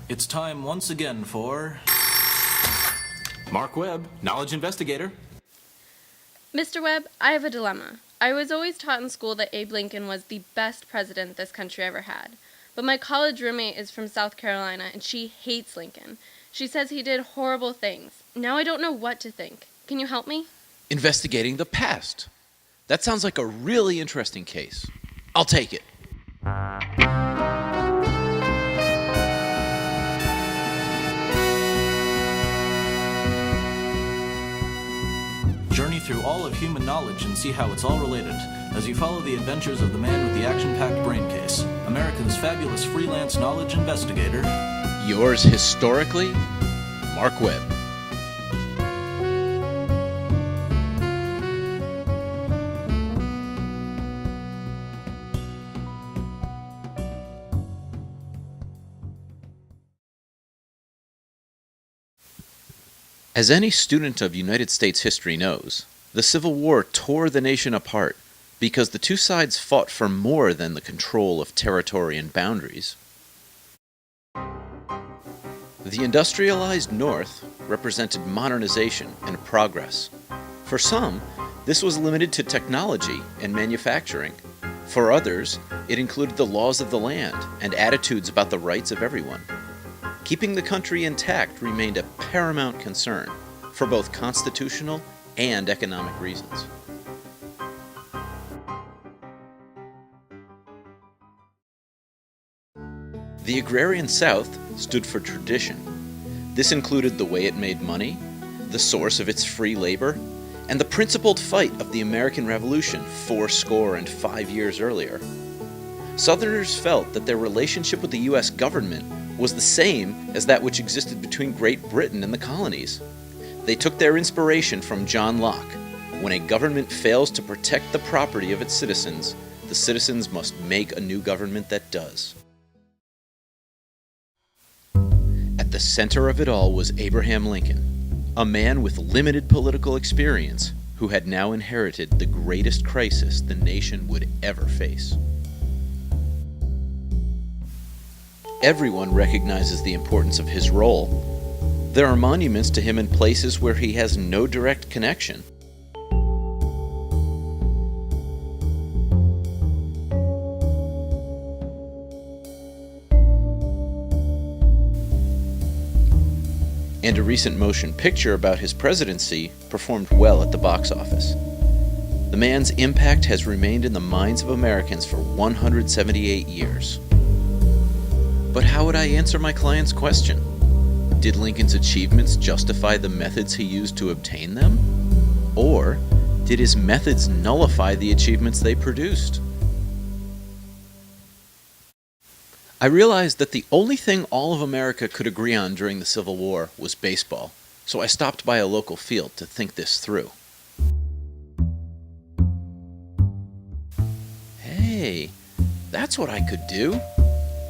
It's time once again for Mark Webb, Knowledge Investigator. Mr. Webb, I have a dilemma. I was always taught in school that Abe Lincoln was the best president this country ever had. But my college roommate is from South Carolina, and she hates Lincoln. She says he did horrible things. Now I don't know what to think. Can you help me? Investigating the past. That sounds like a really interesting case. I'll take it. Journey through all of human knowledge and see how it's all related as you follow the adventures of the man with the action-packed brain case, America's fabulous freelance knowledge investigator. Yours historically, Mark Webb. As any student of United States history knows, the Civil War tore the nation apart because the two sides fought for more than the control of territory and boundaries. The industrialized North represented modernization and progress. For some, this was limited to technology and manufacturing. For others, it included the laws of the land and attitudes about the rights of everyone. Keeping the country intact remained a paramount concern for both constitutional and economic reasons. The agrarian South stood for tradition. This included the way it made money, the source of its free labor, and the principled fight of the American Revolution 45 years earlier. Southerners felt that their relationship with the U.S. government was the same as that which existed between Great Britain and the colonies. They took their inspiration from John Locke. When a government fails to protect the property of its citizens, the citizens must make a new government that does. At the center of it all was Abraham Lincoln, a man with limited political experience who had now inherited the greatest crisis the nation would ever face. Everyone recognizes the importance of his role. There are monuments to him in places where he has no direct connection. And a recent motion picture about his presidency performed well at the box office. The man's impact has remained in the minds of Americans for 178 years. But how would I answer my client's question? Did Lincoln's achievements justify the methods he used to obtain them? Or did his methods nullify the achievements they produced? I realized that the only thing all of America could agree on during the Civil War was baseball, so I stopped by a local field to think this through. Hey, that's what I could do.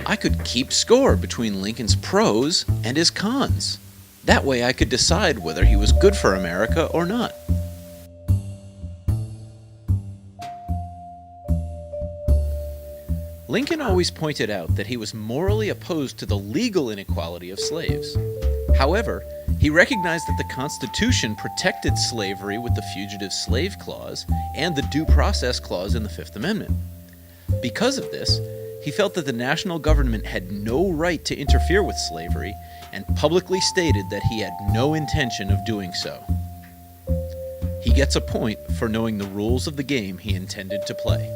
I could keep score between Lincoln's pros and his cons. That way I could decide whether he was good for America or not. Lincoln always pointed out that he was morally opposed to the legal inequality of slaves. However, he recognized that the Constitution protected slavery with the Fugitive Slave Clause and the Due Process Clause in the Fifth Amendment. Because of this, he felt that the national government had no right to interfere with slavery and publicly stated that he had no intention of doing so. He gets a point for knowing the rules of the game he intended to play.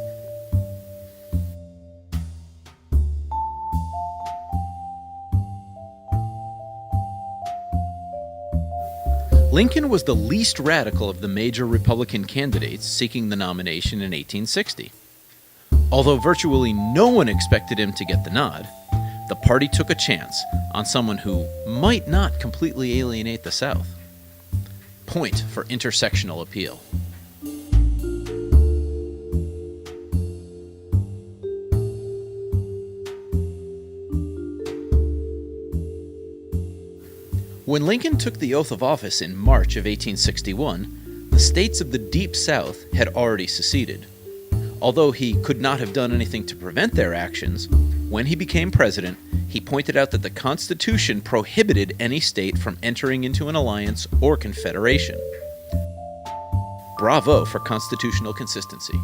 Lincoln was the least radical of the major Republican candidates seeking the nomination in 1860. Although virtually no one expected him to get the nod, the party took a chance on someone who might not completely alienate the South. Point for intersectional appeal. When Lincoln took the oath of office in March of 1861, the states of the Deep South had already seceded. Although he could not have done anything to prevent their actions, when he became president, He pointed out that the Constitution prohibited any state from entering into an alliance or confederation. Bravo for constitutional consistency.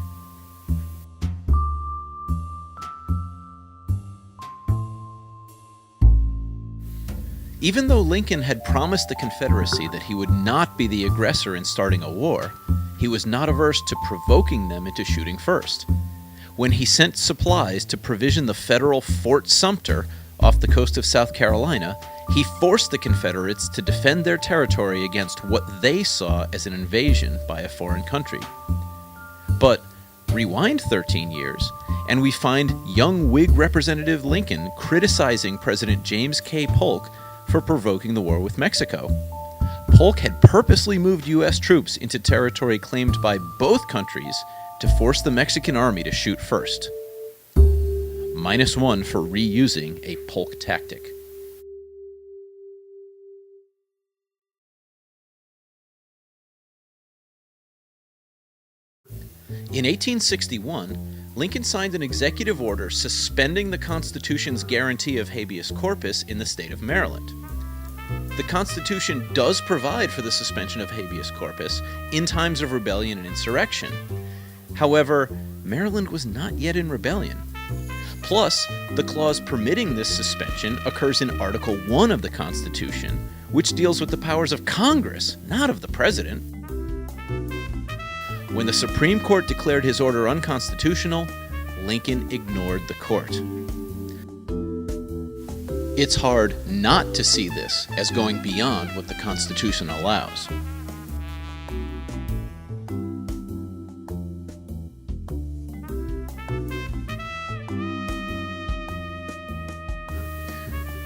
Even though Lincoln had promised the Confederacy that he would not be the aggressor in starting a war, he was not averse to provoking them into shooting first. When he sent supplies to provision the federal Fort Sumter off the coast of South Carolina, he forced the Confederates to defend their territory against what they saw as an invasion by a foreign country. But rewind 13 years, and we find young Whig Representative Lincoln criticizing President James K. Polk for provoking the war with Mexico. Polk had purposely moved U.S. troops into territory claimed by both countries to force the Mexican army to shoot first. -1 for reusing a Polk tactic. In 1861, Lincoln signed an executive order suspending the Constitution's guarantee of habeas corpus in the state of Maryland. The Constitution does provide for the suspension of habeas corpus in times of rebellion and insurrection. However, Maryland was not yet in rebellion. Plus, the clause permitting this suspension occurs in Article 1 of the Constitution, which deals with the powers of Congress, not of the President. When the Supreme Court declared his order unconstitutional, Lincoln ignored the court. It's hard not to see this as going beyond what the Constitution allows.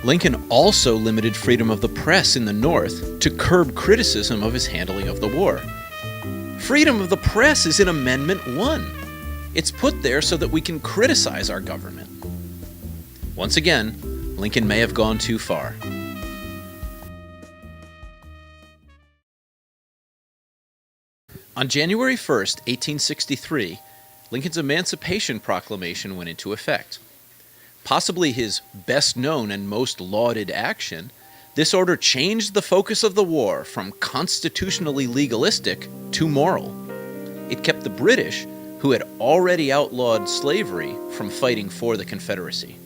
Lincoln also limited freedom of the press in the North to curb criticism of his handling of the war. Freedom of the press is in Amendment 1. It's put there so that we can criticize our government. Once again, Lincoln may have gone too far. On January 1st, 1863, Lincoln's Emancipation Proclamation went into effect. Possibly his best known and most lauded action, this order changed the focus of the war from constitutionally legalistic to moral. It kept the British, who had already outlawed slavery, from fighting for the Confederacy.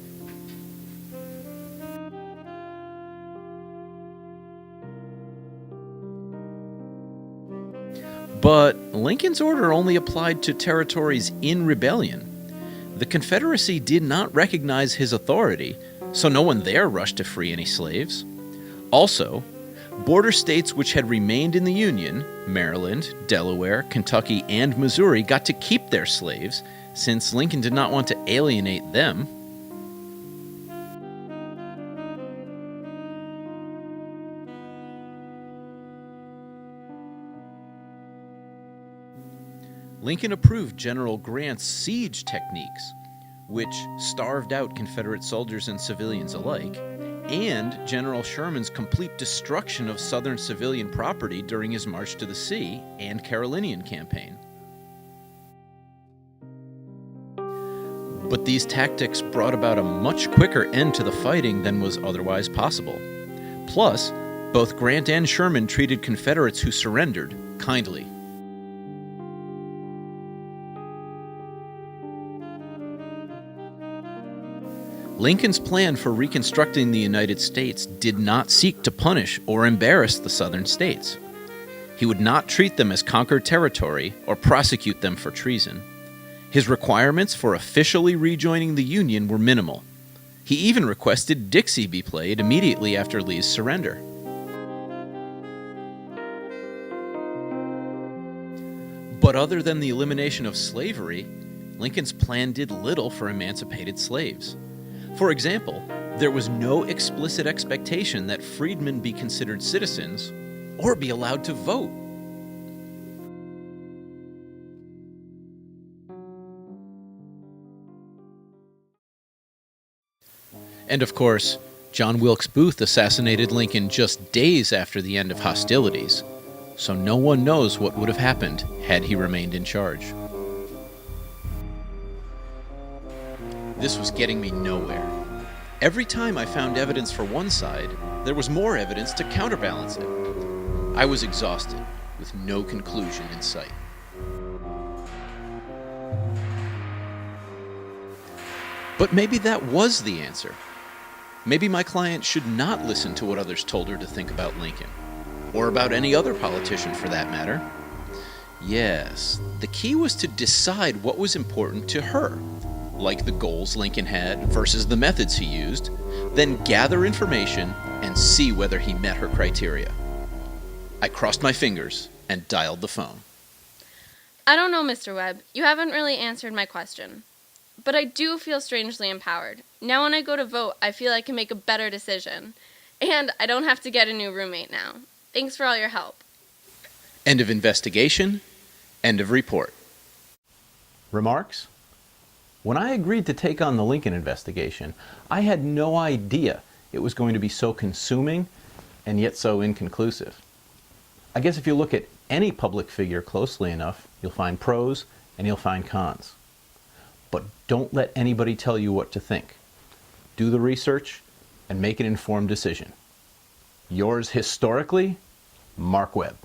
But Lincoln's order only applied to territories in rebellion. The Confederacy did not recognize his authority, so no one there rushed to free any slaves. Also, border states which had remained in the Union, Maryland, Delaware, Kentucky, and Missouri, got to keep their slaves, since Lincoln did not want to alienate them. Lincoln approved General Grant's siege techniques, which starved out Confederate soldiers and civilians alike, and General Sherman's complete destruction of Southern civilian property during his march to the sea and Carolinian campaign. But these tactics brought about a much quicker end to the fighting than was otherwise possible. Plus, both Grant and Sherman treated Confederates who surrendered kindly. Lincoln's plan for reconstructing the United States did not seek to punish or embarrass the Southern states. He would not treat them as conquered territory or prosecute them for treason. His requirements for officially rejoining the Union were minimal. He even requested Dixie be played immediately after Lee's surrender. But other than the elimination of slavery, Lincoln's plan did little for emancipated slaves. For example, there was no explicit expectation that freedmen be considered citizens or be allowed to vote. And of course, John Wilkes Booth assassinated Lincoln just days after the end of hostilities, so no one knows what would have happened had he remained in charge. This was getting me nowhere. Every time I found evidence for one side, there was more evidence to counterbalance it. I was exhausted, with no conclusion in sight. But maybe that was the answer. Maybe my client should not listen to what others told her to think about Lincoln, or about any other politician for that matter. Yes, the key was to decide what was important to her, like the goals Lincoln had versus the methods he used, then gather information and see whether he met her criteria. I crossed my fingers and dialed the phone. I don't know, Mr. Webb. You haven't really answered my question. But I do feel strangely empowered. Now when I go to vote, I feel I can make a better decision. And I don't have to get a new roommate now. Thanks for all your help. End of investigation. End of report. Remarks? When I agreed to take on the Lincoln investigation, I had no idea it was going to be so consuming and yet so inconclusive. I guess if you look at any public figure closely enough, you'll find pros and you'll find cons. But don't let anybody tell you what to think. Do the research and make an informed decision. Yours historically, Mark Webb.